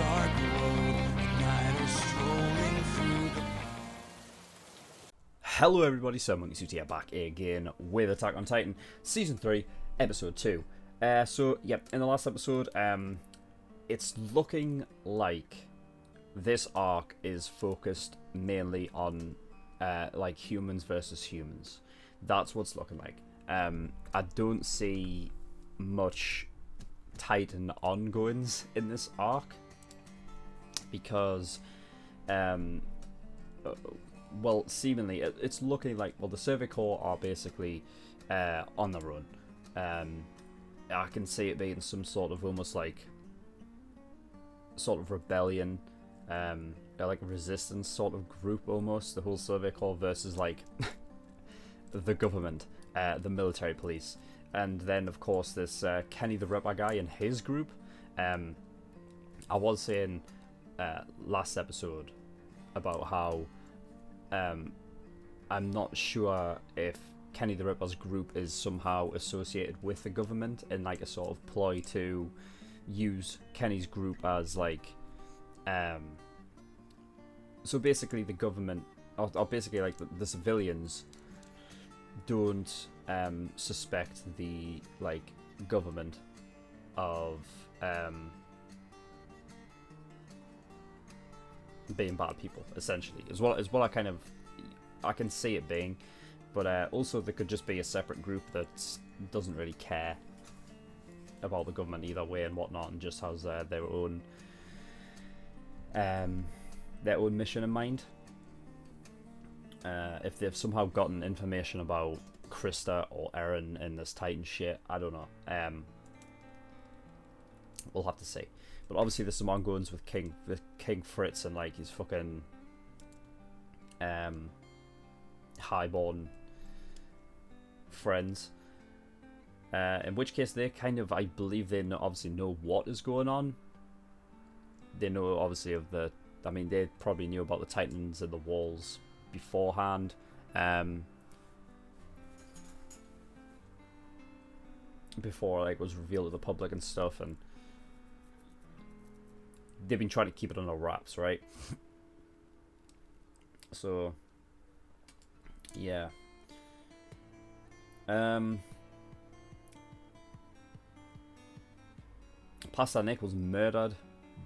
dark road at night or strolling through the... Hello everybody, SirMonkeySuit here, back again with Attack on Titan, Season 3, Episode 2. So, in the last episode, it's looking like this arc is focused mainly on, like, humans versus humans. That's what's looking like. I don't see much Titan ongoings in this arc, because, well, seemingly, it's looking like, well, the Survey Corps are basically on the run. I can see it being some sort of almost like, sort of rebellion, like resistance sort of group almost, the whole Survey Corps versus, like, the government, the military police. And then, of course, this Kenny the Ripper guy and his group. I was saying last episode about how I'm not sure if Kenny the Ripper's group is somehow associated with the government in like a sort of ploy to use Kenny's group as like so basically the government or basically like the civilians don't suspect the like government of being bad people, essentially, is what I can see it being. But also there could just be a separate group that doesn't really care about the government either way and whatnot, and just has their own mission in mind. If they've somehow gotten information about Krista or Eren in this Titan shit, I don't know. We'll have to see. But obviously there's some ongoings with King Fritz and like his fucking highborn friends. In which case they kind of, I believe they obviously know what is going on. They know obviously of the, I mean they probably knew about the Titans and the walls beforehand. Before like was revealed to the public and stuff, and they've been trying to keep it under wraps, right? So yeah. Pastor Nick was murdered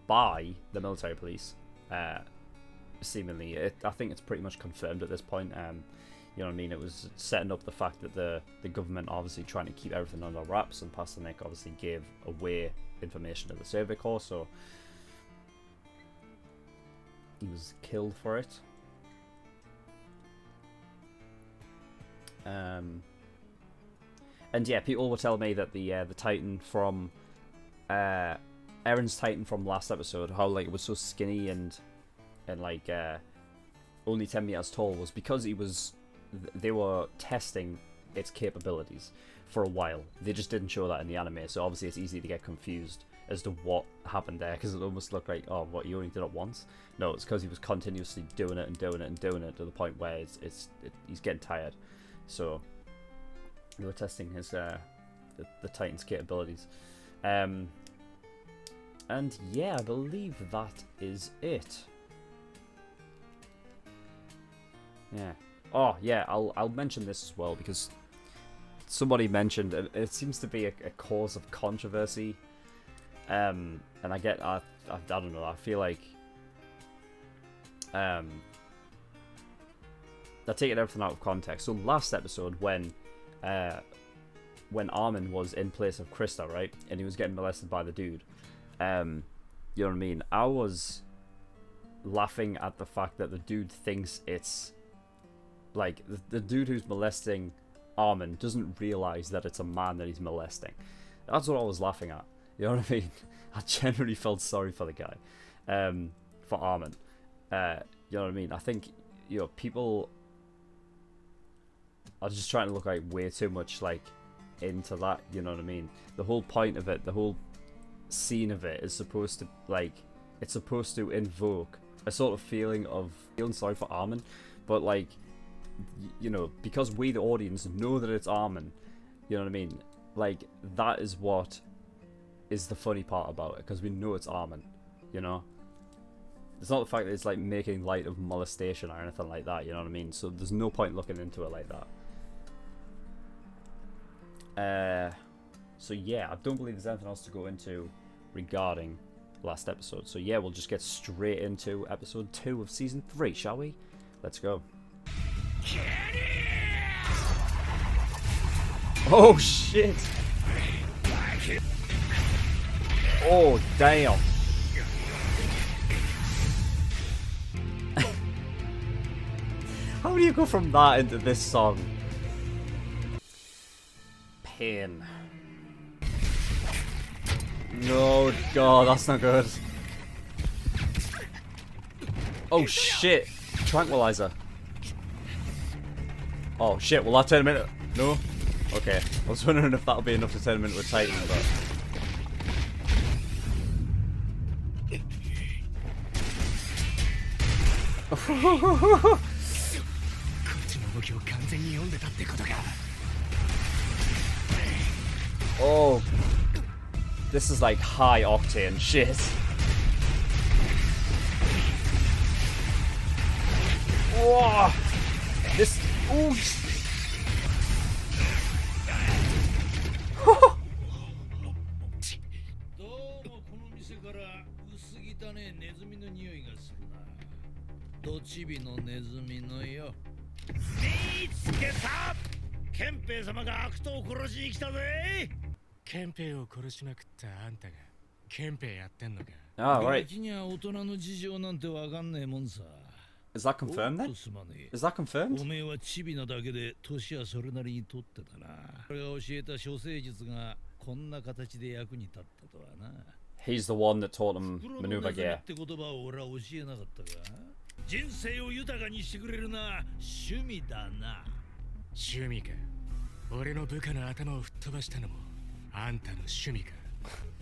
by the military police. Seemingly, I think it's pretty much confirmed at this point. You know what I mean? It was setting up the fact that the government obviously trying to keep everything under wraps, and Pastor Nick obviously gave away information to the Survey Corps, so he was killed for it. And yeah, people were telling me that the Titan from Eren's Titan from last episode, how like it was so skinny and like only 10 meters tall, was because they were testing its capabilities for a while. They just didn't show that in the anime, so obviously it's easy to get confused as to what happened there, because it almost looked like, oh, what, he only did it once? No, it's because he was continuously doing it and doing it and doing it to the point where he's getting tired. So they were testing his the Titan's capabilities. And yeah, I believe that is it. Yeah. Oh yeah, I'll mention this as well, because somebody mentioned it seems to be a cause of controversy. And I don't know, I feel like they're taking everything out of context. So last episode, when Armin was in place of Krista, right, and he was getting molested by the dude, you know what I mean? I was laughing at the fact that the dude thinks it's like the dude who's molesting Armin doesn't realize that it's a man that he's molesting. That's what I was laughing at. You know what I mean? I genuinely felt sorry for the guy, for Armin. You know what I mean? I think, you know, people are just trying to look like way too much like into that. You know what I mean? The whole point of it, the whole scene of it, is supposed to like, it's supposed to invoke a sort of feeling of feeling sorry for Armin, but like, you know, because we the audience know that it's Armin, you know what I mean? Like, that is what is the funny part about it, because we know it's Armin. you know? It's not the fact that it's like making light of molestation or anything like that, you know what I mean? So there's no point looking into it like that. So yeah, I don't believe there's anything else to go into regarding last episode. So yeah, we'll just get straight into episode 2 of season 3, shall we? Let's go. Oh shit! Oh damn! How do you go from that into this song? Pain. No, God, that's not good. Oh shit! Tranquilizer. Oh shit, will that turn him into... No? Okay. I was wondering if that'll be enough to turn him into a Titan, but... Oh, this is like high octane shit. Whoa, this. Ooh. どちびのネズミのよ。見つけた。憲兵様が悪党を殺しに来たぜ。憲兵を殺しまくったあんたが憲兵やってんのか。Ah, right. ガキには大人の事情なんてわかんねえもんさ。Is that confirmed then? Is that confirmed? おめえはチビなだけで年はそれなりに取ってたな。俺が教えた処世術がこんな形で役に立ったとはな。He's the one that taught him maneuver gear. って言葉を俺は教えなかったか。人生を豊かにしてくれるな。趣味だな。趣味か。俺の部下の頭を吹っ飛ばしたのもあんたの趣味か。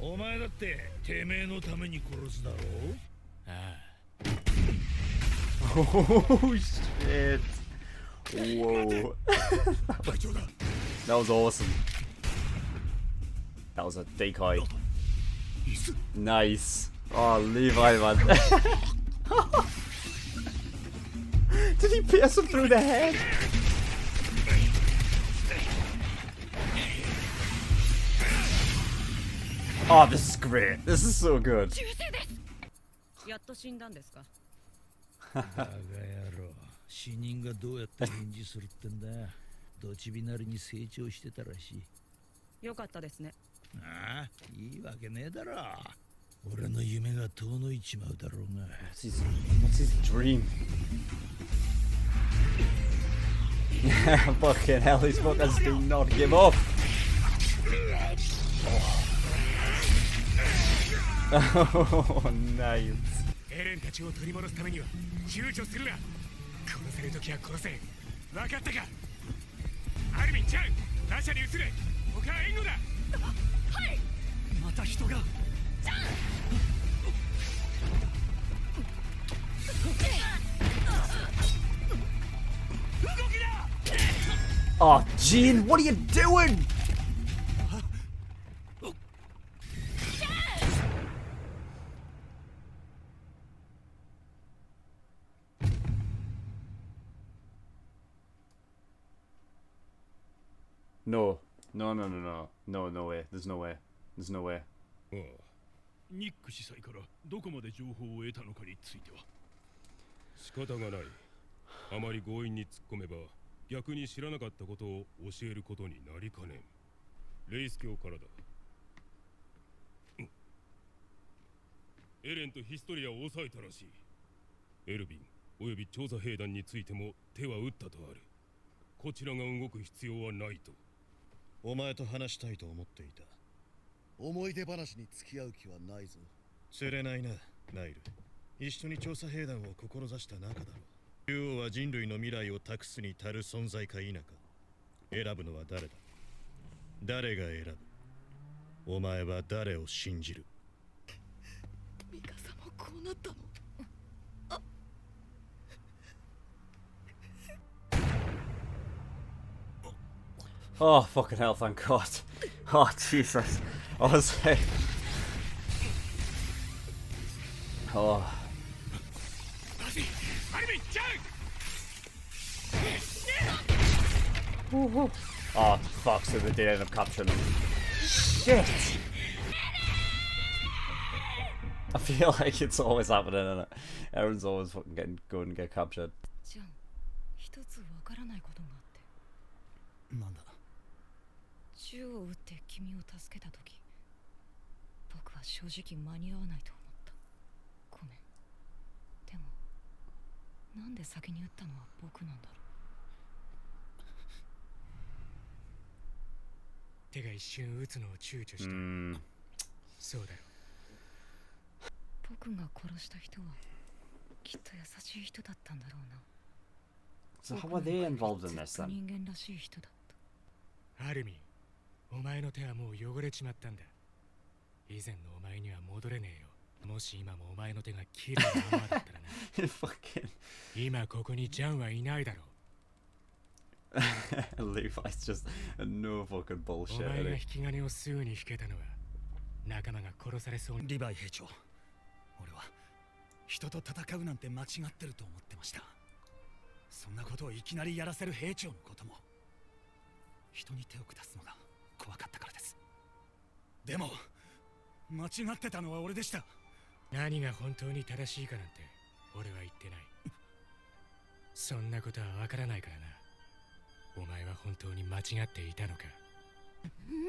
お前だっててめえのために殺すだろう。ああ。Oh shit! Whoa! That was awesome. That was a decoy. Nice. Oh, Levi, man. Did he pierce him through the head? Oh, this is great. This is so good. やっと死んだんですか。バカ野郎。死人がどうやって返事するってんだ。ドチビなりに成長してたらしい。よかったですね。ああ、いいわけねえだろ。俺の夢が遠のいちまうだろうが。What's his dream? Fucking hell, these fuckers do not give up. Oh, nice. エレンたちを取り戻すためには躊躇するな。殺せるときは殺せ。分かったか。アルミンちゃん、馬車に移れ。他は援護だ。はい。また人が。じゃん。動きだ。Oh, Jean, what are you doing? No. No, no, no, no. No, no way. There's no way. There's no way. ニック司祭からどこまで情報を得たのかについては仕方がない。あまり強引に突っ込めば逆に知らなかったことを教えることになりかねん。レイス教からだ。エレンとヒストリアを抑えたらしい。エルヴィンおよび調査兵団についても手は打ったとある。こちらが動く必要はないと。お前と話したいと思っていた。思い出話に付き合う気はないぞ。釣れないな、ナイル。一緒に調査兵団を志した仲だろう。竜王は人類の未来を託すに足る存在か否か。選ぶのは誰だ。誰が選ぶ。お前は誰を信じる。ミカサもこうなったの。Oh, fucking hell, thank God. Oh, Jesus. I was like... Oh. Oh, fuck, so they did end up capturing him. Shit! I feel like it's always happening, isn't it? Everyone's always fucking getting good and get captured. じゃん、一つわからないことがあって。なんだ。銃を撃って君を助けた時、僕は正直間に合わないと思った。ごめん。でも、なんで先に撃ったのは僕なんだろう。手が一瞬撃つのを躊躇した。そうだよ。僕が殺した人はきっと優しい人だったんだろうな。So how are they involved in this then? 人間らしい人だった。アルミン、お前の手はもう汚れちまったんだ。以前のお前には戻れねえよ。もし今もお前の手が綺麗なままだったらな。Fucking 今ここにジャンはいないだろう。Levi's just no fucking お bullshit. 前が Is 引き金をすぐに引けたのは仲間が殺されそうに。リヴァイ兵長、俺は人と戦うなんて間違ってると思ってました。そんなことをいきなりやらせる兵長のことも、人に手を下すのが怖かったからです。でも間違ってたのは俺でした。何が本当に正しいかなんて俺は言ってない。そんなことはわからないからな。お前は本当に間違っていたのか。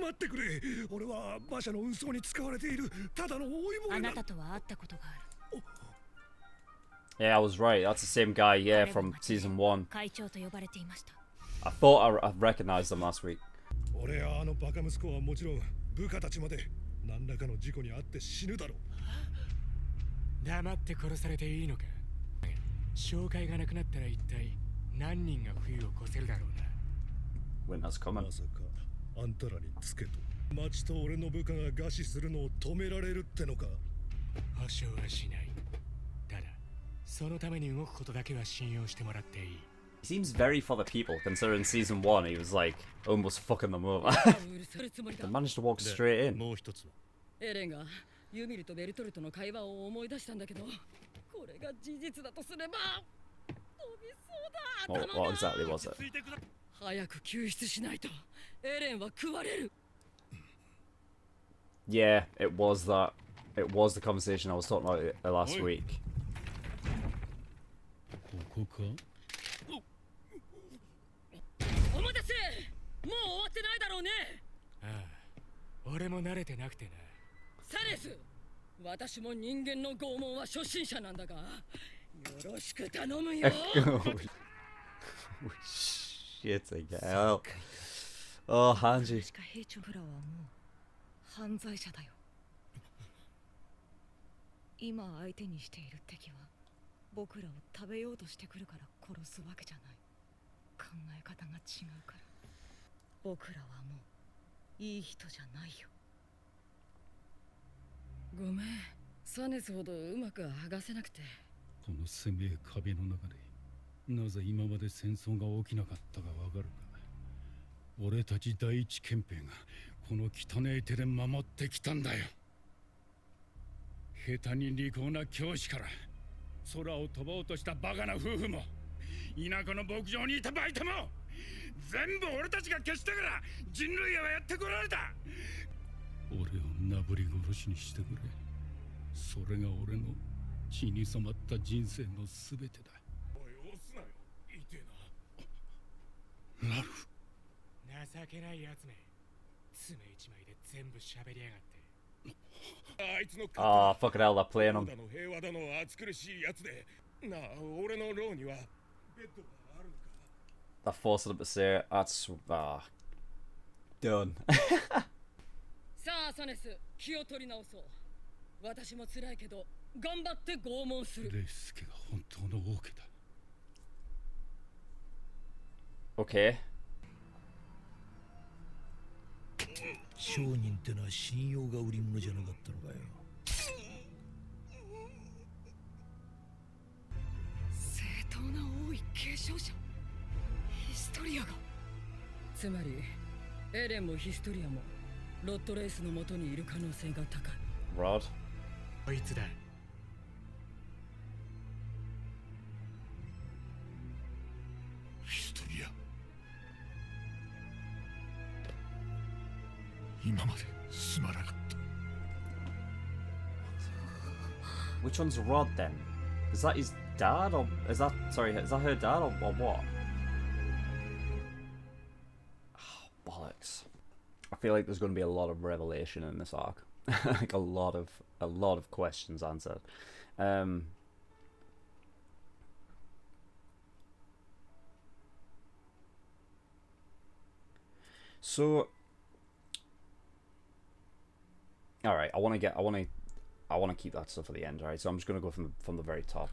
待ってくれ、俺は馬車の運送に使われているただの追いあ物だ。なたとは会ったことがある。 Yeah, I was right. That's the same guy, yeah, from season 1. 会長と呼ばれていました。 I thought I recognized him last week. 俺やあのバカ息子はもちろん部下たちまで何らかの事故に遭って死ぬだろう。黙って殺されていいのか。紹介がなくなったら一体何人が冬を越せるだろうな。Winter's coming. まさかあんたらにつけと町と俺の部下が餓死するのを止められるってのか。保証はしない。ただそのために動くことだけは信用してもらっていい。 He seems very for the people, considering season 1 he was like almost fucking them over. They managed to walk straight in. もう一つは。エレンがユミルとベルトルトの会話を思い出したんだけど、これが事実だとすれば飛びそうだ。 What exactly was it? 早く救出しないとエレンは食われる。 Yeah, it was that. It was the conversation I was talking about last week. ここか。お待たせ。もう終わってないだろうね。ああ、俺も慣れてなくてな。サレス、私も人間の拷問は初心者なんだが、よろしく頼むよ。Shit again. Oh, Hanji. しか兵長フラはもう犯罪者だよ。今相手にしている敵は僕らを食べようとしてくるから殺すわけじゃない。考え方が違うから。僕らはもういい人じゃないよ。ごめん、サネスほどうまく剥がせなくて。この狭い壁の中でなぜ今まで戦争が起きなかったかわかるか。俺たち第一憲兵がこの汚い手で守ってきたんだよ。下手に利口な教師から空を飛ぼうとしたバカな夫婦も、田舎の牧場にいたバイトも、全部俺たちが消したから人類はやってこられた。俺をなぶり殺しにしてくれ。それが俺の血に染まった人生の全てだ。おい、押すなよ。痛えな。ラルフ。情けないやつめ。爪一枚で全部喋りやがって。あいつの Oh, fucking hell, they're playing him. 平和だの暑苦しいやつで。なあ、俺の牢にはベッドがあるのか。 They're forcing him to say it. That's done. さあサネス、気を取り直そう。私も辛いけど頑張って拷問する。レイスケが本当の王家だ。 Okay. 商人ってのは信用が売り物じゃなかったのかよ。正当な王位継承者、ヒストリアが。つまりエレンもヒストリアもロッドレースの元にいる可能性が高い。 Rod. こいつだ。Which one's Rod then? Is that his dad, or is that, sorry, is that her dad, or what? Oh, bollocks. I feel like there's going to be a lot of revelation in this arc. Like a lot of questions answered. So, all right, I want to keep that stuff at the end. All right, so I'm just gonna go from the very top.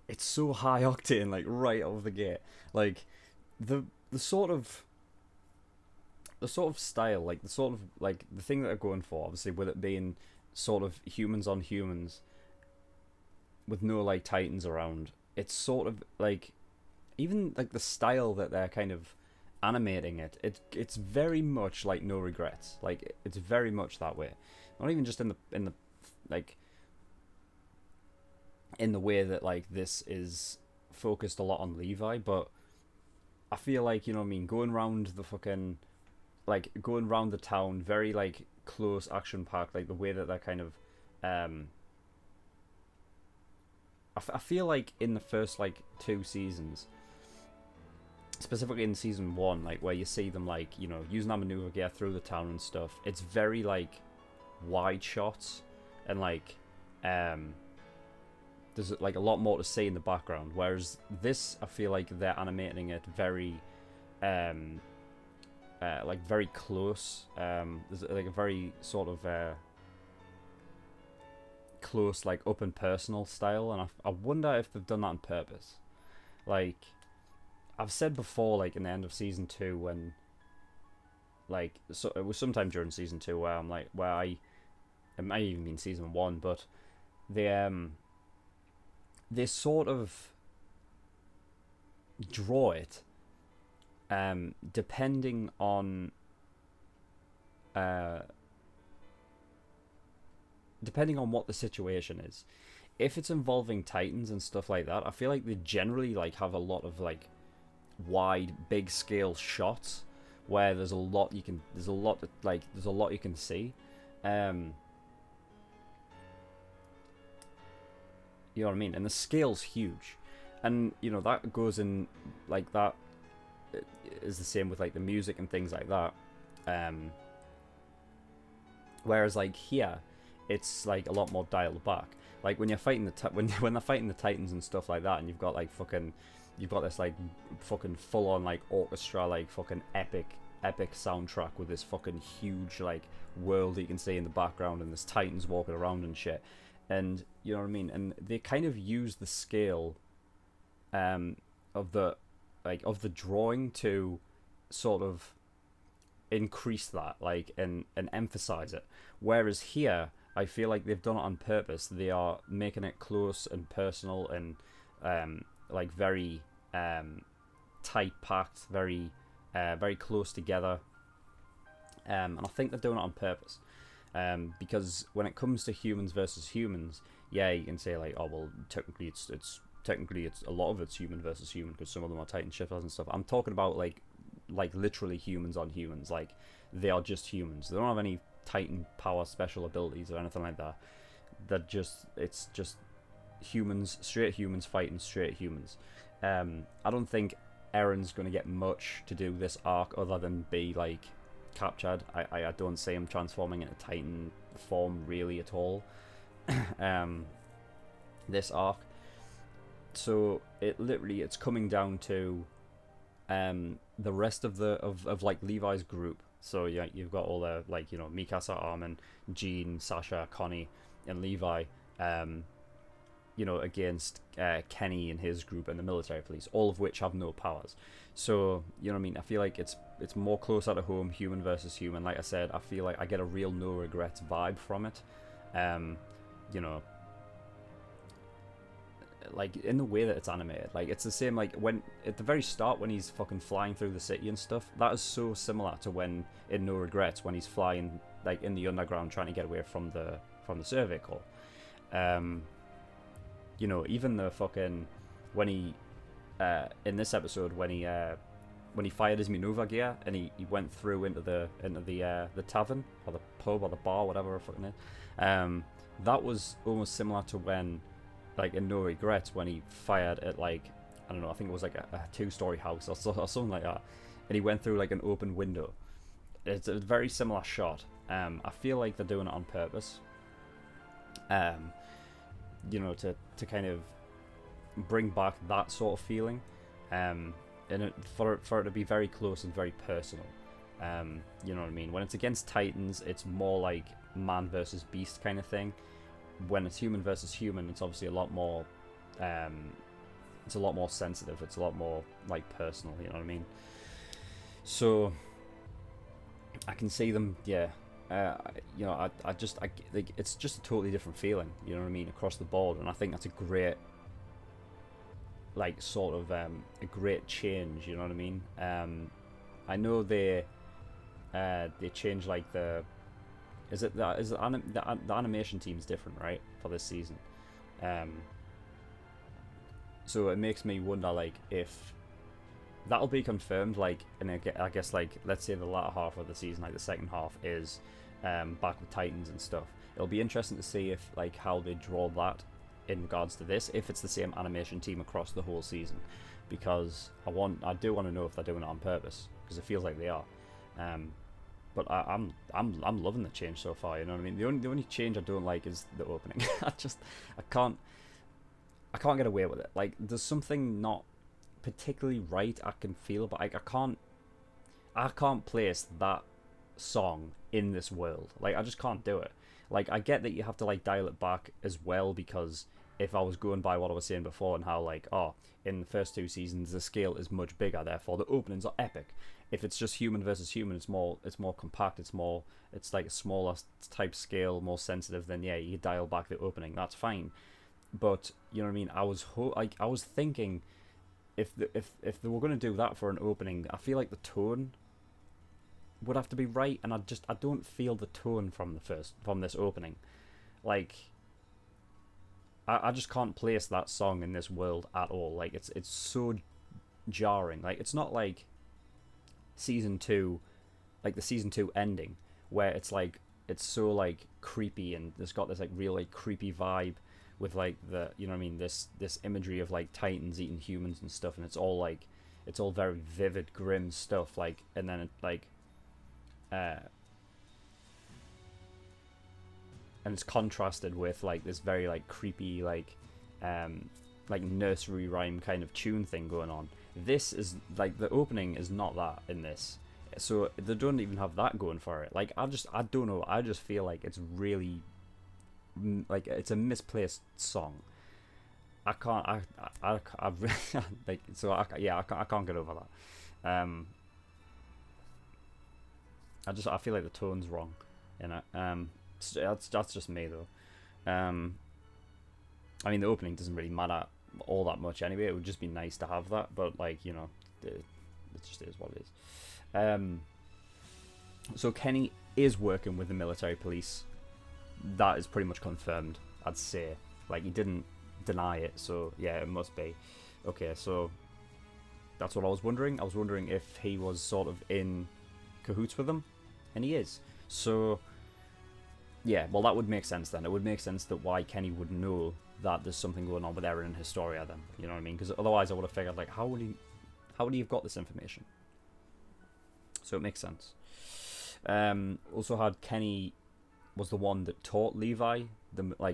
It's so high octane, like right out of the gate. Like the sort of style, like the thing that they're going for, obviously, with it being sort of humans on humans, with no like titans around. It's sort of like, even like the style that they're kind of animating it's very much like No Regrets. Like it's very much that way. Not even just in the like in the way that like this is focused a lot on Levi, but I feel like, you know what I mean, going around the town, very like close, action packed, like the way that they're kind of I feel like in the first like 2 seasons, specifically in season 1, like where you see them like, you know, using that maneuver gear through the town and stuff, it's very like wide shots, and like there's like a lot more to see in the background, whereas this, I feel like they're animating it very like very close. There's like a very sort of close, like up and personal style, and I wonder if they've done that on purpose. Like I've said before, like in the end of season 2, when like, so it was sometime during season 2 where I'm like, it might even been season 1, but they sort of draw it depending on what the situation is. If it's involving titans and stuff like that, I feel like they generally like have a lot of like wide, big scale shots where there's a lot you can see. You know what I mean? And the scale's huge, and you know that goes in, like that is the same with like the music and things like that. Whereas like here, it's like a lot more dialed back. Like when you're fighting when they're fighting the titans and stuff like that, and you've got this like fucking full on like orchestra, like fucking epic soundtrack with this fucking huge like world that you can see in the background, and there's titans walking around and shit. And you know what I mean? And they kind of use the scale of the drawing to sort of increase that, like, and emphasize it. Whereas here, I feel like they've done it on purpose. They are making it close and personal and like very tight packed, very close together. And I think they're doing it on purpose. Because when it comes to humans versus humans, yeah, you can say like, oh well, technically it's a lot of it's human versus human, because some of them are titan shifters and stuff. I'm talking about like literally humans on humans. Like they are just humans. They don't have any titan power special abilities or anything like that. It's just humans, straight humans fighting straight humans. I don't think Eren's going to get much to do this arc other than be like captured. I don't see him transforming into Titan form really at all. This arc. So it's coming down to the rest of like Levi's group. So yeah, you've got all the like, you know, Mikasa, Armin, Jean, Sasha, Connie, and Levi. You know, against Kenny and his group and the military police, all of which have no powers. So, you know what I mean? I feel like it's more closer to home, human versus human. Like I said, I feel like I get a real no regrets vibe from it. You know, like in the way that it's animated, like it's the same. Like when at the very start when he's fucking flying through the city and stuff, that is so similar to when in No Regrets when he's flying like in the underground trying to get away from the survey corps. You know, even the fucking when he in this episode when he when he fired his maneuver gear and he went through into the tavern or the pub or the bar, whatever it fucking is. That was almost similar to when, like in No Regrets, when he fired at like, I don't know, I think it was like a 2-story house or something like that, and he went through like an open window. It's a very similar shot. I feel like they're doing it on purpose. You know, to kind of bring back that sort of feeling, and for it to be very close and very personal. You know what I mean? When it's against Titans, it's more like man versus beast kind of thing. When it's human versus human, it's obviously a lot more. It's a lot more sensitive. It's a lot more like personal. You know what I mean? So I can see them. Yeah. You know, I like, it's just a totally different feeling, you know what I mean, across the board, and I think that's a great, like, sort of, a great change, you know what I mean. I know they changed, like, the animation team's different, right, for this season, so it makes me wonder, like, if that'll be confirmed, like, and I guess, like, let's say the latter half of the season, like the second half is back with Titans and stuff. It'll be interesting to see if, like, how they draw that in regards to this, if it's the same animation team across the whole season, because I do want to know if they're doing it on purpose, because it feels like they are. But I'm loving the change so far. You know what I mean? The only change I don't like is the opening. I can't get away with it. Like, there's something not particularly right I can feel, but like, I can't place that song in this world. Like, I just can't do it. Like, I get that you have to, like, dial it back as well, because if I was going by what I was saying before and how, like, oh, in the first 2 seasons the scale is much bigger, therefore the openings are epic. If it's just human versus human, it's more compact, it's like a smaller type scale, more sensitive, then yeah, you dial back the opening, that's fine. But you know what I mean, I was thinking, if they were going to do that for an opening, I feel like the tone would have to be right, and I don't feel the tone from this opening. Like, I just can't place that song in this world at all. Like, it's so jarring. Like, it's not like season 2, like the season 2 ending, where it's like, it's so like creepy, and it's got this like real like creepy vibe with like the, you know what I mean, this imagery of like Titans eating humans and stuff, and it's all very vivid, grim stuff, like, and then it like and it's contrasted with like this very like creepy like nursery rhyme kind of tune thing going on. This is like, the opening is not that in this, so they don't even have that going for it. Like, I don't know, I just feel like it's really like, it's a misplaced song. I really like, so I can't get over that. I feel like the tone's wrong, you know. That's just me though. I mean, the opening doesn't really matter all that much anyway. It would just be nice to have that, but like, you know, it just is what it is. So Kenny is working with the military police. That is pretty much confirmed, I'd say. Like, he didn't deny it, so yeah, it must be. Okay, so that's what I was wondering. I was wondering if he was sort of in cahoots with them, and he is. So yeah, well, that would make sense then. It would make sense that why Kenny would know that there's something going on with Eren and Historia then, you know what I mean? Because otherwise I would have figured, like, how would he have got this information? So it makes sense. Also had Kenny was the one that taught Levi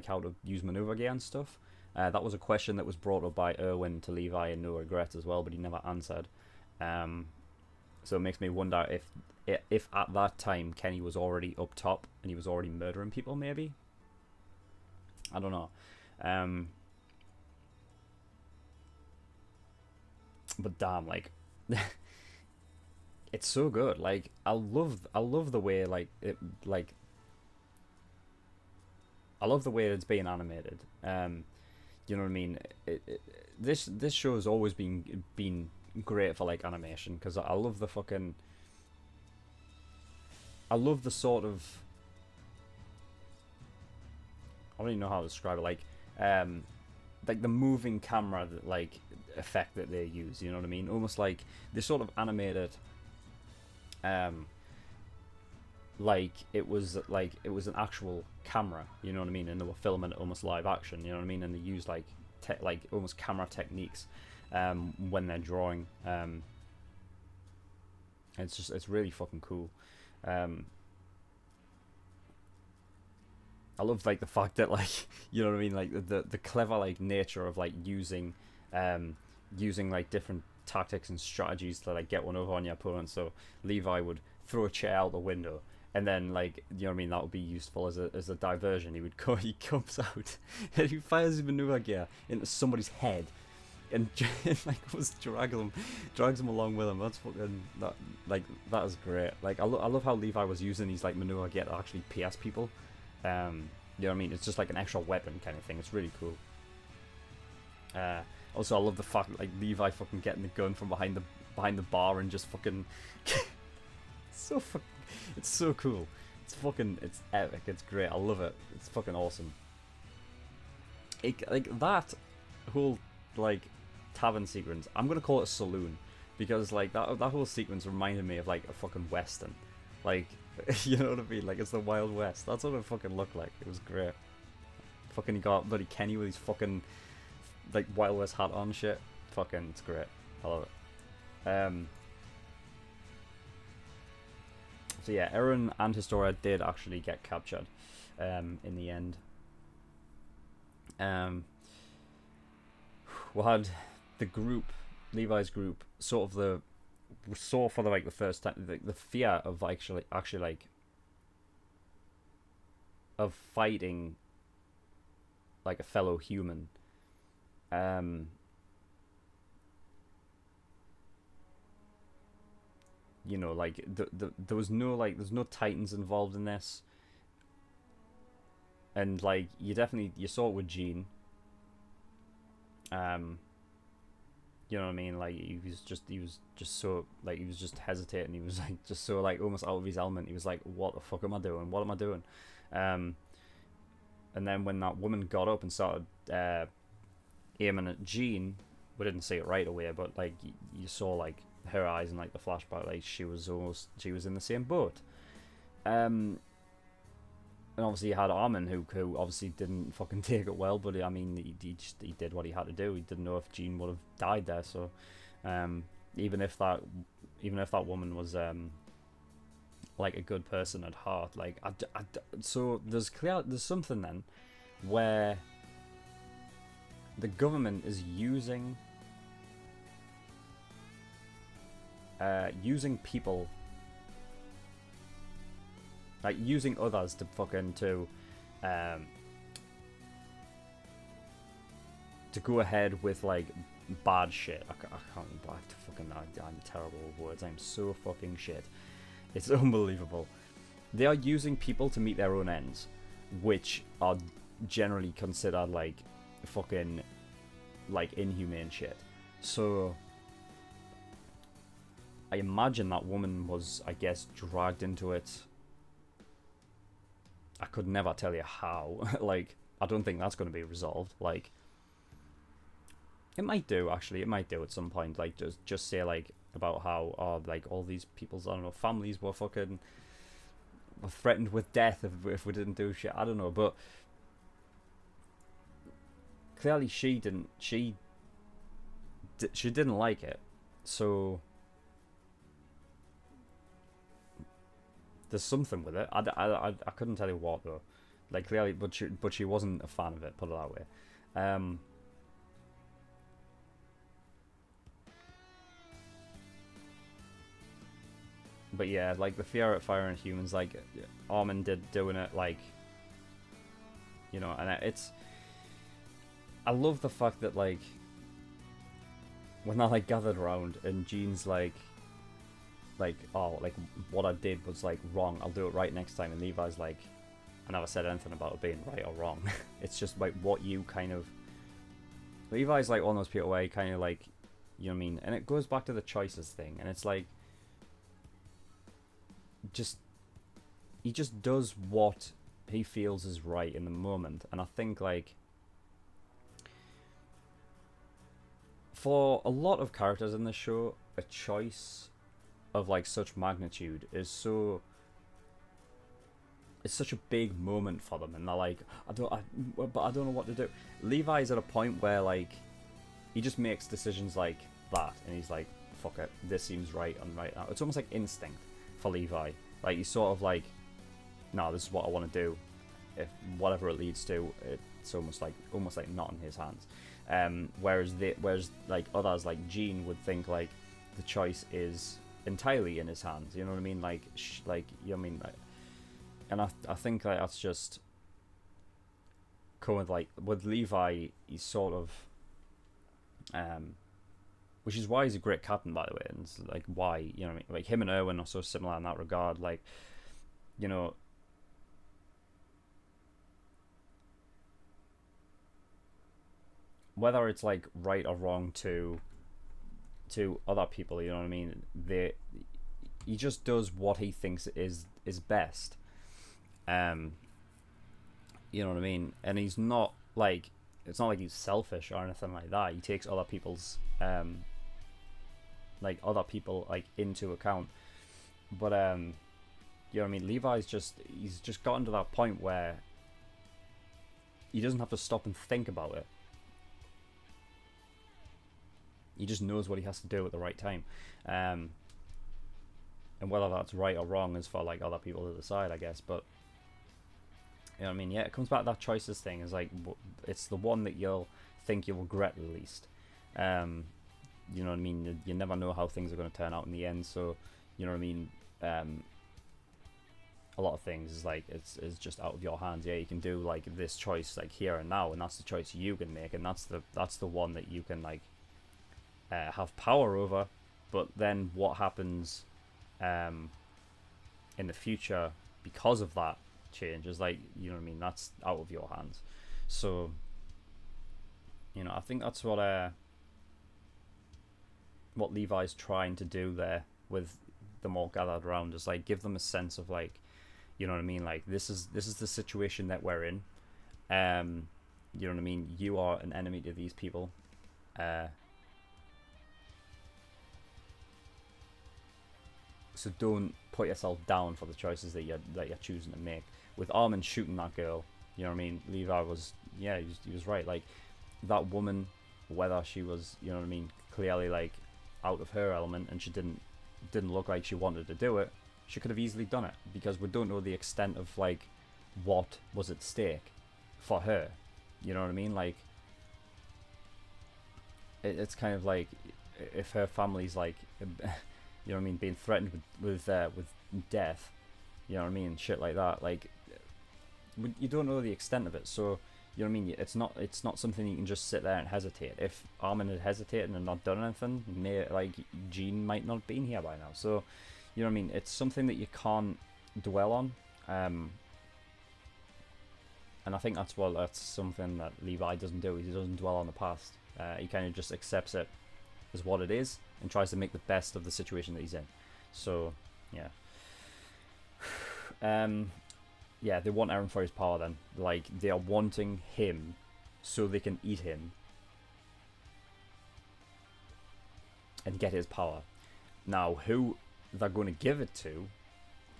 how to use maneuver gear and stuff. That was a question that was brought up by Erwin to Levi in No Regrets as well, but he never answered. So it makes me wonder if at that time Kenny was already up top and he was already murdering people, maybe? I don't know. But damn, like, it's so good. Like, I love the way, like, it, like, I love the way it's being animated. You know what I mean? This show has always been great for like animation, because I love the sort of, I don't even know how to describe it, like the moving camera that, like, effect that they use. You know what I mean? Almost like they sort of animated, like it was an actual camera. You know what I mean? And they were filming it almost live action. You know what I mean? And they use like almost camera techniques when they're drawing. It's really fucking cool. I love like the fact that like you know what I mean, like the clever like nature of like using like different tactics and strategies to like get one over on your opponent. So Levi would throw a chair out the window, and then like you know what I mean, that would be useful as a diversion. He comes out and he fires his maneuver gear into somebody's head, and like almost drags them along with him. That's fucking that is great. Like I love how Levi was using these like maneuver gear to actually PS people. You know what I mean? It's just like an extra weapon kind of thing. It's really cool. Also, I love the fact that, like Levi fucking getting the gun from behind the bar and just fucking it's so cool. It's epic. It's great. I love it. It's fucking awesome. Like that whole like tavern sequence. I'm gonna call it a saloon because like that whole sequence reminded me of like a fucking western. Like, you know what I mean? Like, it's the Wild West. That's what it fucking looked like. It was great. Fucking, you got bloody Kenny with his fucking, like, Wild West hat on shit. Fucking, it's great. I love it. So yeah, Eren and Historia did actually get captured, in the end. We had the group, Levi's group, saw for the first time the fear of actually like of fighting like a fellow human. You know, like there's no titans involved in this, and like you saw it with Jean. You know what I mean? Like he was just so like he was just hesitating. He was like just so like almost out of his element. He was like, "What the fuck am I doing? What am I doing?" And then when that woman got up and started aiming at Jean, we didn't see it right away, but like you saw like her eyes and like the flashback, like she was in the same boat. And obviously you had Armin, who obviously didn't fucking take it well, but I mean he did what he had to do. He didn't know if Jean would have died there, so even if that woman was like a good person at heart, like so there's something then where the government is using people, like using others to fucking to go ahead with like bad shit. I can't I'm terrible with words. I'm so fucking shit. It's unbelievable. They are using people to meet their own ends, which are generally considered like fucking like inhumane shit. So I imagine that woman was, I guess, dragged into it. I could never tell you how. Like, I don't think that's going to be resolved. Like, it might do, actually. It might do at some point. Like, just say, like, about how, like, all these people's, I don't know, families were threatened with death if we didn't do shit. I don't know, but clearly she didn't like it. So there's something with it. I couldn't tell you what though. Like clearly, but she wasn't a fan of it. Put it that way. But yeah, like the fear at firing humans, like Armin doing it, like, you know, and I love the fact that like when they're like gathered around and Jean's like, oh, like what I did was like wrong, I'll do it right next time, and Levi's like, I never said anything about it being right or wrong. It's just like what you kind of, Levi's like one of those people where he kind of like, you know what I mean, and it goes back to the choices thing, and it's like, he just does what he feels is right in the moment. And I think like for a lot of characters in this show, a choice of like such magnitude is so. It's such a big moment for them, and they're like, but I don't know what to do. Levi's at a point where like he just makes decisions like that, and he's like, fuck it, this seems right and right now. It's almost like instinct for Levi. Like he's sort of like, no, this is what I want to do. If whatever it leads to, it's almost like not in his hands. Whereas like others like Jean would think like the choice is entirely in his hands. You know what I mean? Like you know what I mean? Like, and I think like that's just coming like with Levi. He's sort of which is why he's a great captain, by the way, and it's like why, you know what I mean? Like him and Erwin are so similar in that regard. Like, you know, whether it's like right or wrong to other people, you know what I mean? He just does what he thinks is best. You know what I mean? And he's not like, it's not like he's selfish or anything like that. He takes other people's into account. But you know what I mean? Levi's he's just gotten to that point where he doesn't have to stop and think about it. He just knows what he has to do at the right time. And whether that's right or wrong is for like other people to decide, I guess. But you know what I mean? Yeah, it comes back to that choices thing. It's like, it's the one that you'll think you'll regret the least. You know what I mean? You never know how things are going to turn out in the end. So, you know what I mean? A lot of things is like, it's just out of your hands. Yeah, you can do like this choice like here and now, and that's the choice you can make, and that's the one that you can like have power over. But then what happens in the future because of that change is like, you know what I mean, that's out of your hands. So, you know, I think that's what Levi's trying to do there with them all gathered around, is like give them a sense of like, you know what I mean, like this is the situation that we're in. You know what I mean, you are an enemy to these people. So don't put yourself down for the choices that you're choosing to make. With Armin shooting that girl, you know what I mean, Levi was, yeah, he was right. Like that woman, whether she was, you know what I mean, clearly like out of her element and she didn't look like she wanted to do it, she could have easily done it, because we don't know the extent of like what was at stake for her. You know what I mean? Like it's kind of like if her family's like you know what I mean, being threatened with death, you know what I mean, shit like that, like you don't know the extent of it. So you know what I mean, it's not something you can just sit there and hesitate. If Armin had hesitated and not done anything, like Jean might not have been here by now. So you know what I mean, it's something that you can't dwell on, and I think that's something that Levi doesn't do. He doesn't dwell on the past. He kind of just accepts it as what it is and tries to make the best of the situation that he's in. So yeah. Yeah, they want Eren for his power then. Like, they are wanting him so they can eat him and get his power. Now, who they're going to give it to,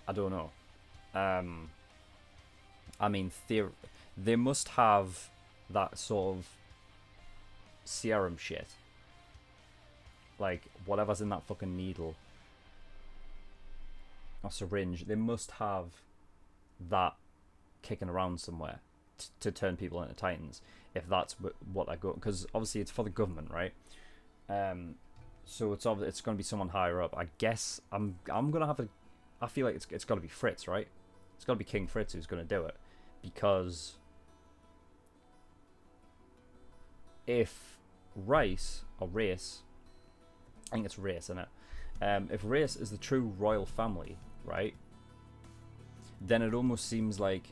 I don't know. I mean, they must have that sort of serum shit. Like, whatever's in that fucking needle or syringe, they must have that kicking around somewhere to turn people into Titans, if that's what I go, because obviously it's for the government, right? So it's going to be someone higher up. I guess I'm gonna have to. I feel like it's got to be Fritz, right? It's got to be King Fritz who's going to do it, because if Race, I think it's Race, isn't it? If Race is the true royal family, right, then it almost seems like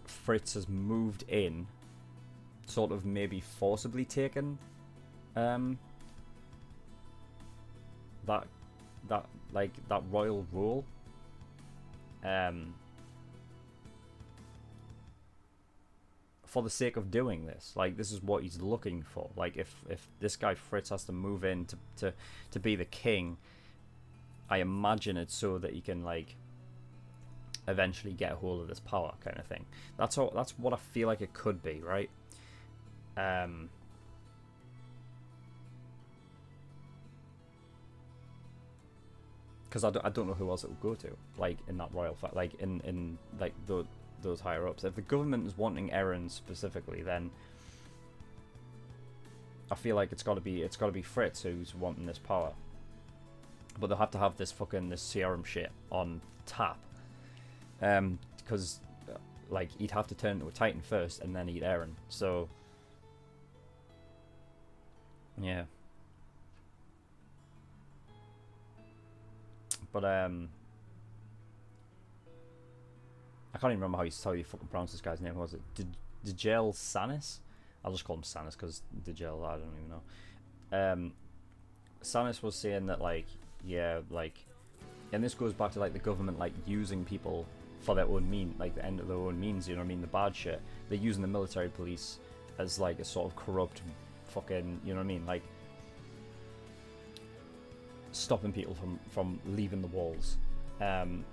Fritz has moved in, sort of maybe forcibly taken that royal role, for the sake of doing this. Like, this is what he's looking for. Like, if this guy Fritz has to move in to be the king, I imagine it's so that he can, like, eventually get a hold of this power kind of thing. That's what I feel like it could be, right? Because I don't know who else it would go to, like, in that royal like in like those higher ups. If the government is wanting Eren specifically, then I feel like it's got to be Fritz who's wanting this power. But they'll have to have this serum shit on tap, because like he'd have to turn into a Titan first and then eat Eren. So yeah. But I can't even remember how you fucking pronounce this guy's name. Was it Digel Sanis? I'll just call him Sanis because Digel, I don't even know. Sanis was saying that, like, yeah, like, and this goes back to, like, the government, like, using people for their own like the end of their own means, you know what I mean, the bad shit. They're using the military police as, like, a sort of corrupt fucking, you know what I mean, like, stopping people from leaving the walls,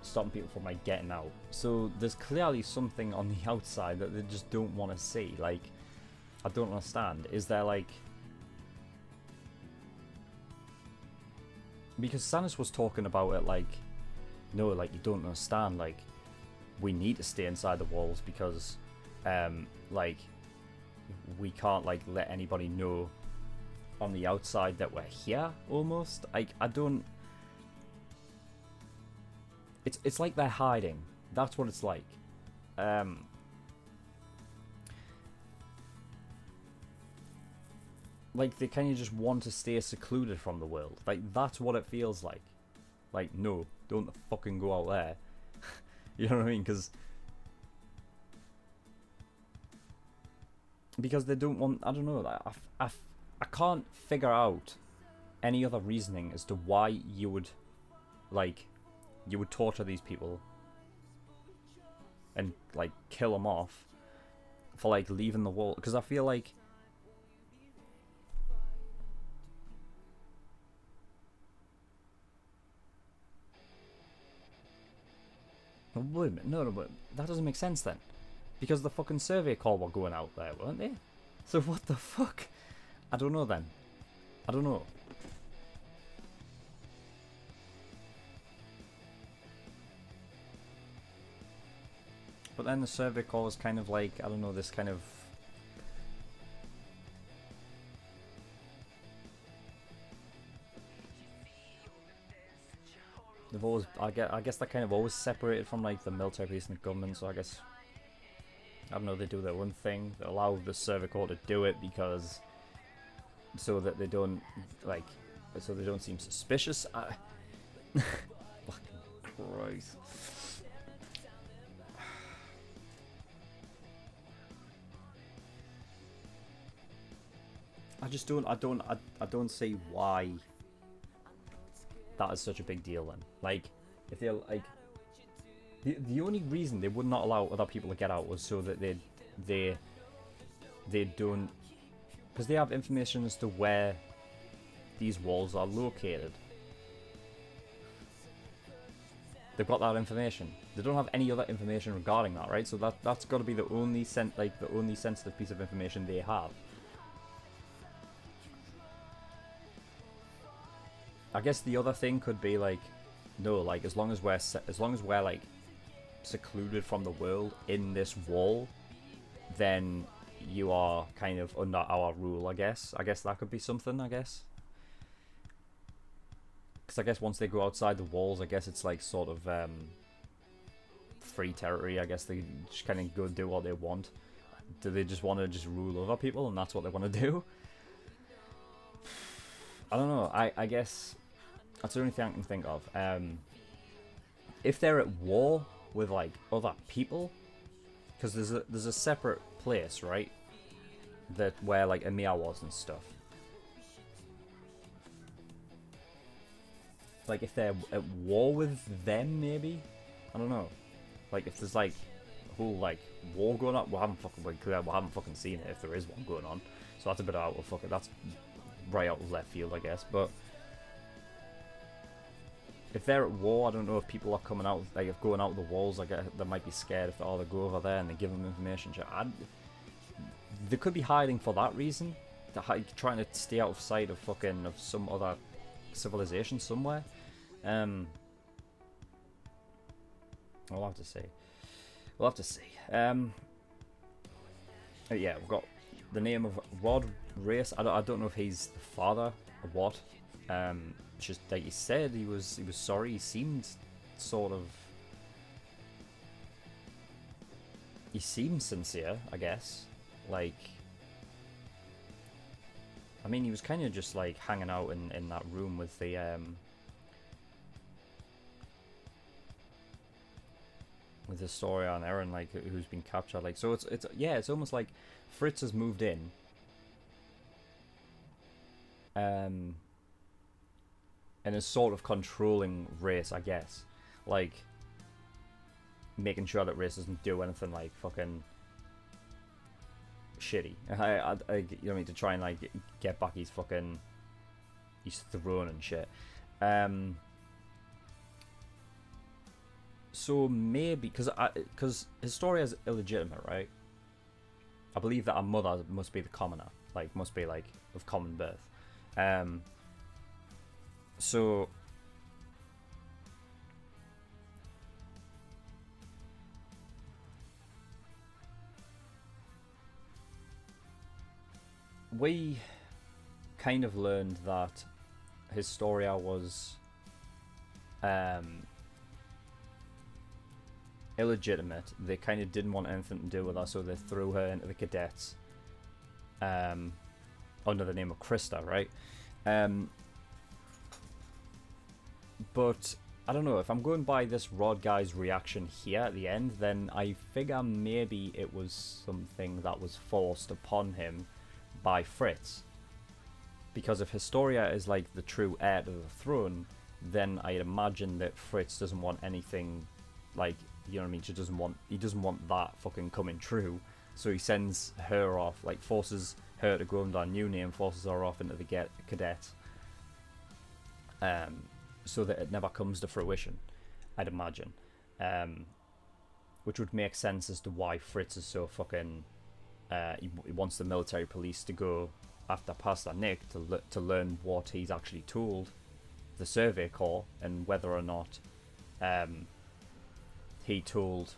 stopping people from, like, getting out. So there's clearly something on the outside that they just don't want to see. Like, I don't understand. Is there, like, because Sanis was talking about it like, no, like, you don't understand, like, we need to stay inside the walls because like, we can't, like, let anybody know on the outside that we're here, almost. Like, I don't, it's like they're hiding. That's what it's like. Like, they kind of just want to stay secluded from the world. Like, that's what it feels like. Like, no, don't fucking go out there. You know what I mean? Because they don't want, I don't know, I can't figure out any other reasoning as to why you would, like, you would torture these people and, like, kill them off for, like, leaving the wall. Because I feel like, wait a minute, no, but that doesn't make sense then. Because the fucking survey corps were going out there, weren't they? So what the fuck? I don't know then. I don't know. But then the survey corps is kind of like, I don't know, this kind of... They've always, I guess they're kind of always separated from, like, the military police and the government, so I guess, I don't know, they do their own thing. They allow the survey corps to do it because, so that they don't, like, so they don't seem suspicious. Fucking Christ. I just don't, I don't see why that is such a big deal then. Like, if they're, like, the only reason they would not allow other people to get out was so that they don't, because they have information as to where these walls are located. They've got that information. They don't have any other information regarding that, right? So that's got to be the only the only sensitive piece of information they have. I guess the other thing could be, like, no, like, as long as we're like secluded from the world in this wall, then you are kind of under our rule. I guess that could be something. I guess, because I guess once they go outside the walls, I guess it's like sort of free territory. I guess they just kind of go do what they want. Do they just want to just rule over people, and that's what they want to do? I don't know. I guess that's the only thing I can think of. If they're at war with, like, other people, because there's a separate place, right? That where, like, Emir was and stuff. Like, if they're at war with them, maybe? I don't know. Like, if there's, like, whole like war going on. We haven't fucking seen it if there is one going on. So that's a bit out of fucking. That's right out of left field, I guess. But if they're at war, I don't know if people are coming out, like if going out of the walls, like they might be scared if they go over there and they give them information. They could be hiding for that reason, trying to stay out of sight of fucking of some other civilization somewhere. We'll have to see. We'll have to see. Yeah, we've got the name of Rod Race. I don't know if he's the father or what. Just like he said, he was sorry. He seemed sort of. He seemed sincere, I guess. Like, I mean, he was kind of just like hanging out in that room with the with Historia and Eren, like who's been captured. Like, so it's almost like Fritz has moved in. And is sort of controlling Race, I guess, like making sure that Race doesn't do anything like fucking shitty. You know what I mean, to try and like get back his throne and shit. So maybe because Historia is illegitimate, right? I believe that our mother must be the commoner, like must be like of common birth. So we kind of learned that Historia was illegitimate. They kind of didn't want anything to do with her, so they threw her into the cadets under the name of Krista, right? But I don't know, if I'm going by this Rod guy's reaction here at the end, then I figure maybe it was something that was forced upon him by Fritz. Because if Historia is like the true heir to the throne, then I'd imagine that Fritz doesn't want anything, like, you know what I mean, he doesn't want that fucking coming true, so he sends her off, like forces her to go under a new name, forces her off into the cadets, so that it never comes to fruition, I'd imagine, which would make sense as to why Fritz is so fucking, he wants the military police to go after Pastor Nick to learn what he's actually told the Survey Corps, and whether or not he told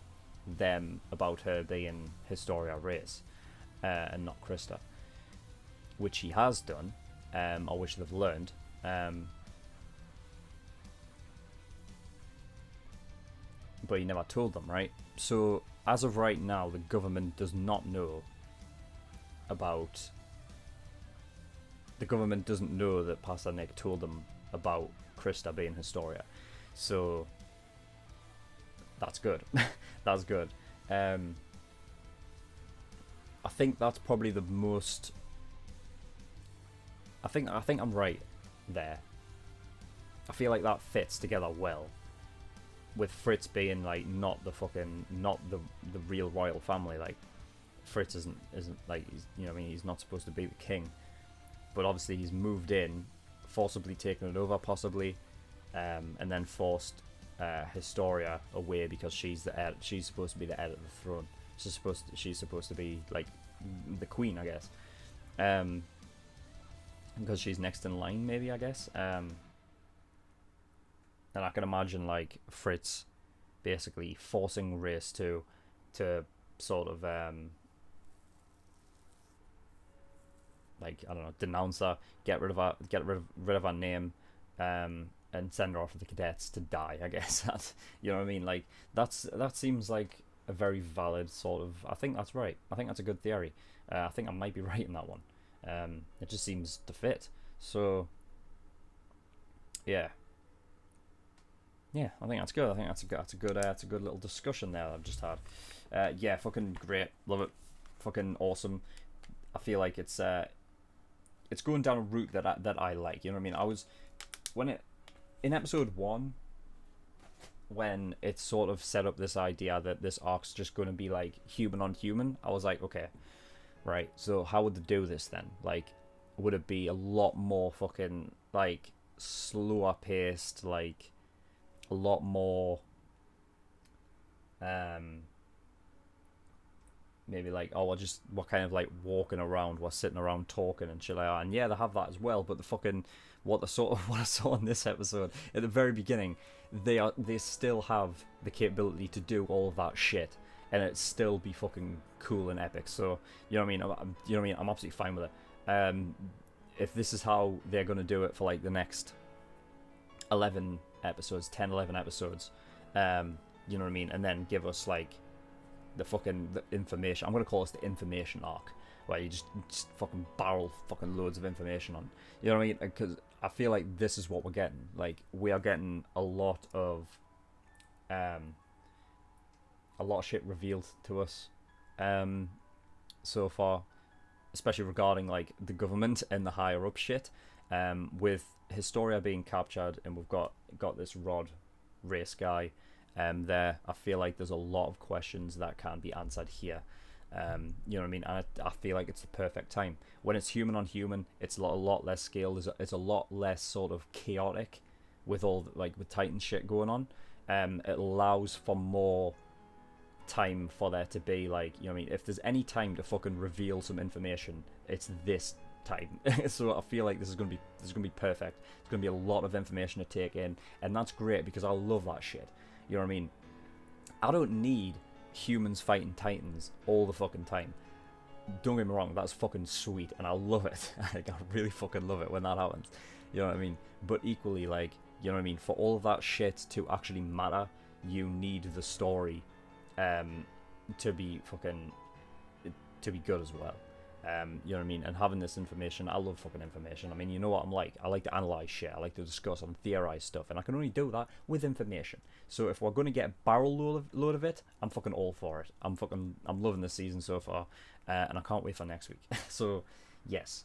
them about her being Historia Race and not Krista, which he has done, or which they've learned. But he never told them, right? So as of right now, the government does not know about. The government doesn't know that Pastor Nick told them about Krista being Historia, so that's good. That's good. I think that's probably the most. I think I'm right there. I feel like that fits together well, with Fritz being like not the real royal family. Like Fritz isn't like, he's, you know what I mean, he's not supposed to be the king, but obviously he's moved in, forcibly taken it over possibly, and then forced Historia away because she's the heir. She's supposed to be the heir of the throne. She's supposed to be like the queen, I guess, because she's next in line, maybe, I guess. And I can imagine like Fritz basically forcing Race to sort of like, I don't know, denounce her, get rid of her name, and send her off to the cadets to die, I guess. That's, you know what I mean? Like that seems like a very valid sort of. I think that's right. I think that's a good theory. I think I might be right in that one. It just seems to fit. So yeah, I think that's good. I think that's a good little discussion there that I've just had. Yeah, fucking great, love it, fucking awesome. I feel like it's going down a route that I like. You know what I mean? In episode 1, when it's sort of set up this idea that this arc's just going to be like human on human, I was like, okay, right, so how would they do this then? Like, would it be a lot more fucking like slower paced, like a lot more maybe like, oh, we're kind of like walking around, we're sitting around talking and shit like that. And yeah, they have that as well, but the fucking what I saw in this episode at the very beginning, they still have the capability to do all of that shit and it still be fucking cool and epic. So you know what I mean? I'm absolutely fine with it. If this is how they're gonna do it for like the next 11 episodes, you know what I mean, and then give us like the information. I'm gonna call this the information arc, where you just fucking barrel fucking loads of information on. You know what I mean? Because I feel like this is what we're getting. Like, we are getting a lot of shit revealed to us so far, especially regarding like the government and the higher up shit. With Historia being captured, and we've got this Rod race guy there, I feel like there's a lot of questions that can be answered here. You know what I mean? And I feel like it's the perfect time. When it's human on human, it's a lot less scale. It's a lot less sort of chaotic with all with Titan shit going on. It allows for more time for there to be like, you know what I mean? If there's any time to fucking reveal some information, it's this time. So I feel like this is gonna be perfect. It's gonna be a lot of information to take in, and that's great because I love that shit. You know what I mean? I don't need humans fighting Titans all the fucking time. Don't get me wrong, that's fucking sweet, and I love it. Like, I really fucking love it when that happens. You know what I mean? But equally, like, you know what I mean? For all of that shit to actually matter, you need the story to be good as well. You know what I mean? And having this information, I love fucking information. I mean, you know what I'm like. I like to analyze shit. I like to discuss and theorize stuff, and I can only do that with information. So if we're going to get a barrel load of it, I'm fucking all for it. I'm loving this season so far, and I can't wait for next week. So, yes.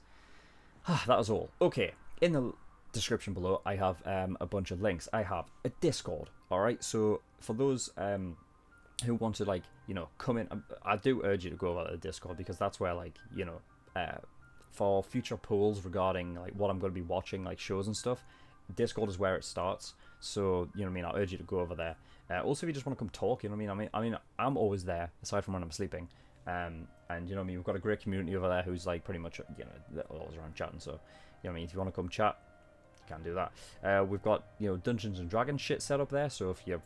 That was all. Okay, in the description below, I have a bunch of links. I have a Discord, alright? So, for those who want to, like, you know, come in, I do urge you to go over to the Discord, because that's where, like, you know, for future polls regarding, like, what I'm going to be watching, like, shows and stuff, Discord is where it starts. So, you know what I mean, I urge you to go over there. Also, if you just want to come talk, you know what I mean, I'm always there, aside from when I'm sleeping. And, you know what I mean, we've got a great community over there who's, like, pretty much, you know, always around chatting. So, you know what I mean, if you want to come chat, you can do that. We've got, you know, Dungeons and Dragons shit set up there. So if you're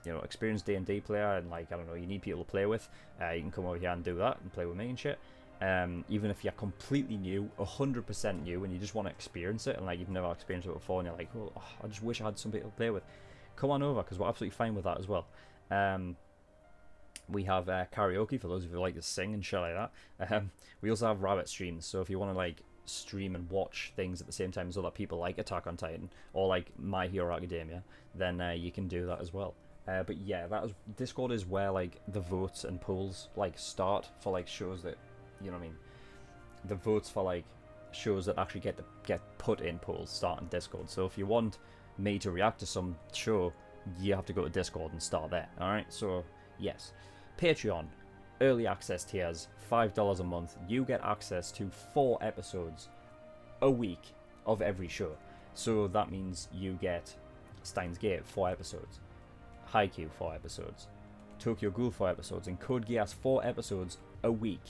you know, experienced D&D player and, like, I don't know, you need people to play with, you can come over here and do that and play with me and shit. Even if you're completely new, 100% new, and you just want to experience it, and, like, you've never experienced it before, and you're like, oh, I just wish I had somebody to play with, come on over, because we're absolutely fine with that as well. We have karaoke for those of you who like to sing and shit like that. We also have rabbit streams, so if you want to, like, stream and watch things at the same time as other people, like Attack on Titan or like My Hero Academia, then you can do that as well. But yeah, Discord is where, like, the votes and polls, like, start for, like, shows that, you know what I mean, the votes for, like, shows that actually get put in polls start in Discord. So if you want me to react to some show, you have to go to Discord and start there. Alright, so yes. Patreon, early access tiers, $5 a month. You get access to 4 episodes a week of every show. So that means you get Steins Gate 4 episodes, Haikyuu 4 episodes, Tokyo Ghoul 4 episodes, and Code Geass 4 episodes a week.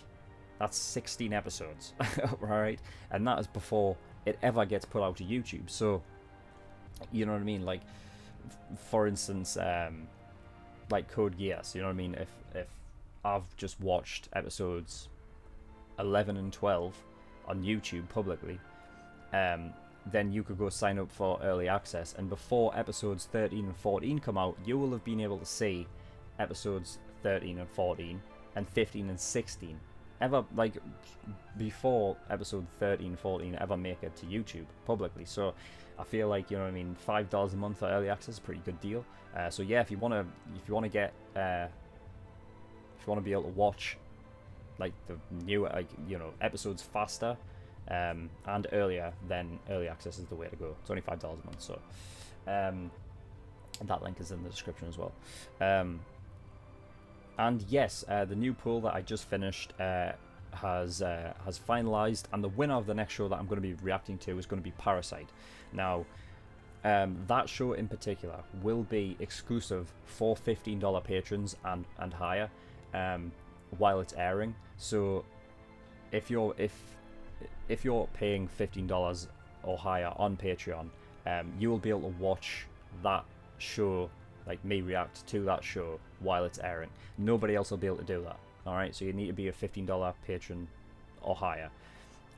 That's 16 episodes, right? And that is before it ever gets put out to YouTube. So, you know what I mean? Like, for instance, like Code Geass, you know what I mean? If I've just watched episodes 11 and 12 on YouTube publicly, then you could go sign up for early access, and before episodes 13 and 14 come out, you will have been able to see episodes 13 and 14 and 15 and 16 ever, like, before episode 13 14 ever make it to YouTube publicly. So I feel like, you know what I mean, $5 a month for early access is a pretty good deal. So yeah, if you want to get if you want to be able to watch, like, the new, like, you know, episodes faster and earlier, then early access is the way to go. It's only $5 a month. So That link is in the description as well. And yes, the new pool that I just finished has finalized, and the winner of the next show that I'm going to be reacting to is going to be Parasite. Now, that show in particular will be exclusive for $15 patrons and higher while it's airing. So if you're paying $15 or higher on Patreon, you will be able to watch that show, like me react to that show while it's airing. Nobody else will be able to do that. All right, so you need to be a $15 patron or higher.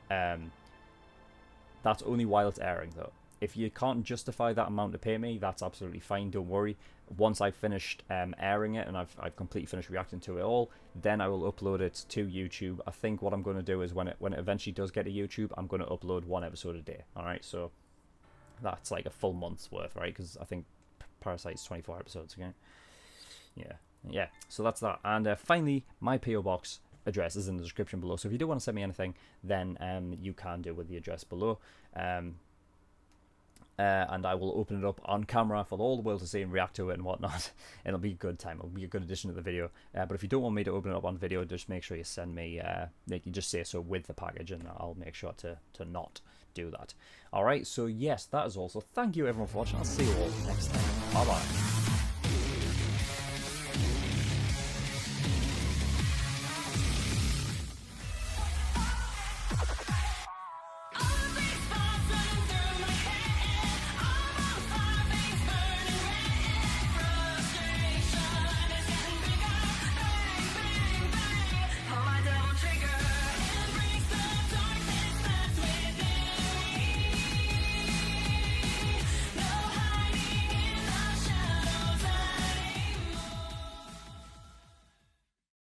That's only while it's airing, though. If you can't justify that amount to pay me, that's absolutely fine. Don't worry. Once I've finished airing it and I've completely finished reacting to it all, then I will upload it to YouTube. I think what I'm going to do is when it eventually does get to YouTube, I'm going to upload 1 episode a day. All right, so that's like a full month's worth, right? Because I think Parasite's 24 episodes again. Yeah. So that's that. And finally, my PO box address is in the description below. So if you do want to send me anything, then you can do with the address below. And I will open it up on camera for all the world to see and react to it and whatnot. It'll be a good time. It'll be a good addition to the video. But if you don't want me to open it up on video, just make sure you send me, you just say so with the package, and I'll make sure to not do that. Alright, so yes, that is all. So thank you everyone for watching. I'll see you all next time. Bye bye.